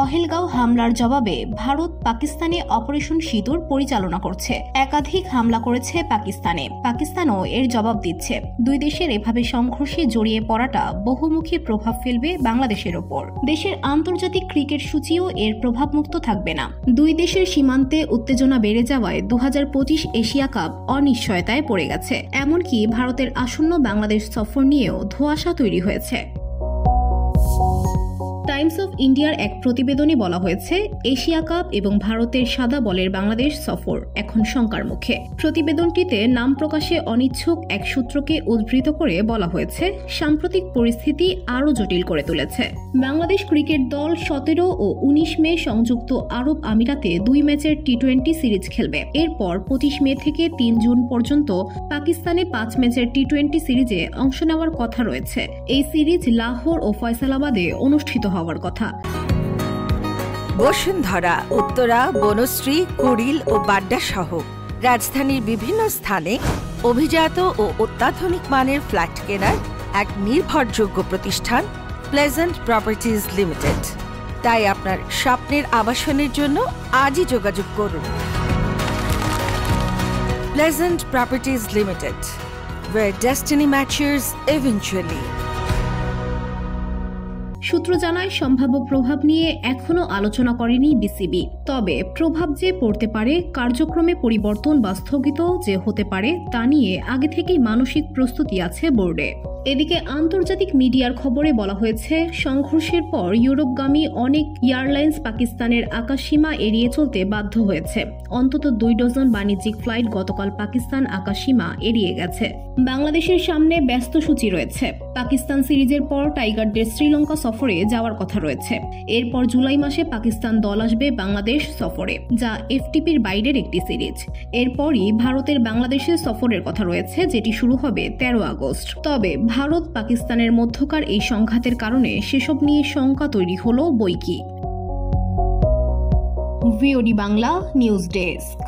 পহেলগাঁও হামলার জবাবে ভারত পাকিস্তানে অপারেশন সিঁদুর পরিচালনা করছে। একাধিক হামলা করেছে পাকিস্তানও এর জবাব দিচ্ছে। দুই দেশের এভাবে সংঘর্ষে জড়িয়ে পড়াটা বহুমুখী প্রভাব ফেলবে বাংলাদেশের ওপর। দেশের আন্তর্জাতিক ক্রিকেট সূচিও এর প্রভাবমুক্ত থাকবে না। দুই দেশের সীমান্তে উত্তেজনা বেড়ে যাওয়ায় 2025 এশিয়া কাপ অনিশ্চয়তায় পড়ে গেছে। এমনকি ভারতের আসন্ন বাংলাদেশ সফর নিয়েও ধোঁয়াশা তৈরি হয়েছে। টাইমস অফ ইন্ডিয়ার এক প্রতিবেদনে বলা হয়েছে, এশিয়া কাপ এবং ভারতের সাদা বলের বাংলাদেশ সফর এখন শঙ্কার মুখে। প্রতিবেদনটিতে নাম প্রকাশে অনিচ্ছুক এক সূত্রকে উদ্ধৃত করে বলা হয়েছে, সাম্প্রতিক পরিস্থিতি আরও জটিল করে তুলেছে। বাংলাদেশ ক্রিকেট দল 17 ও 19 মে সংযুক্ত আরব আমিরাতে 2 ম্যাচের টি-20 সিরিজ খেলবে। এরপর 25 মে থেকে 3 জুন পর্যন্ত পাকিস্তানে 5 ম্যাচের টি-20 সিরিজে অংশ নেওয়ার কথা রয়েছে। এই সিরিজ লাহোর ও ফয়সালাবাদে অনুষ্ঠিত হওয়ার কথা। বসুন্ধরা, উত্তরা, বনশ্রী, কুড়িল ও বাড্ডা সহ রাজধানীর বিভিন্ন স্থানে অভিজাত ও অত্যাধুনিক মানের ফ্ল্যাট কেনার এক নির্ভরযোগ্য প্রতিষ্ঠান প্লেজেন্ট প্রপার্টিজ লিমিটেড। তাই আপনার স্বপ্নের আবাসনের জন্য আজই যোগাযোগ করুন। Pleasant properties limited, where destiny matches eventually. সূত্র জানায়, সম্ভাব্য প্রভাব নিয়ে এখনো আলোচনা করেনি বিসিবি। তবে প্রভাব যে পড়তে পারে, কার্যক্রমে পরিবর্তন বা স্থগিত যে হতে পারে, তা নিয়ে আগে থেকেই মানসিক প্রস্তুতি আছে বোর্ডে। এদিকে আন্তর্জাতিক মিডিয়ার খবরে বলা হয়েছে, সংঘর্ষের পর ইউরোপগামী অনেক এয়ারলাইন্স পাকিস্তানের আকাশসীমা এড়িয়ে চলতে বাধ্য হয়েছে। অন্তত 2 ডজন বাণিজ্যিক ফ্লাইট গতকাল পাকিস্তান আকাশসীমা এড়িয়ে গেছে। বাংলাদেশের সামনে ব্যস্ত সূচি রয়েছে। পাকিস্তান সিরিজের পর টাইগারদের শ্রীলঙ্কা সফরে যাওয়ার কথা রয়েছে। এরপর জুলাই মাসে পাকিস্তান দল আসবে বাংলাদেশ সফরে, যা এফটিপির বাইরের একটি সিরিজ। এরপরই ভারতের বাংলাদেশের সফরের কথা রয়েছে, যেটি শুরু হবে 13 আগস্ট। তবে ভারত পাকিস্তানের মধ্যকার এই সংঘাতের কারণে সেসব নিয়ে শঙ্কা তৈরি হলো বৈকি। VOD Bangla news desk.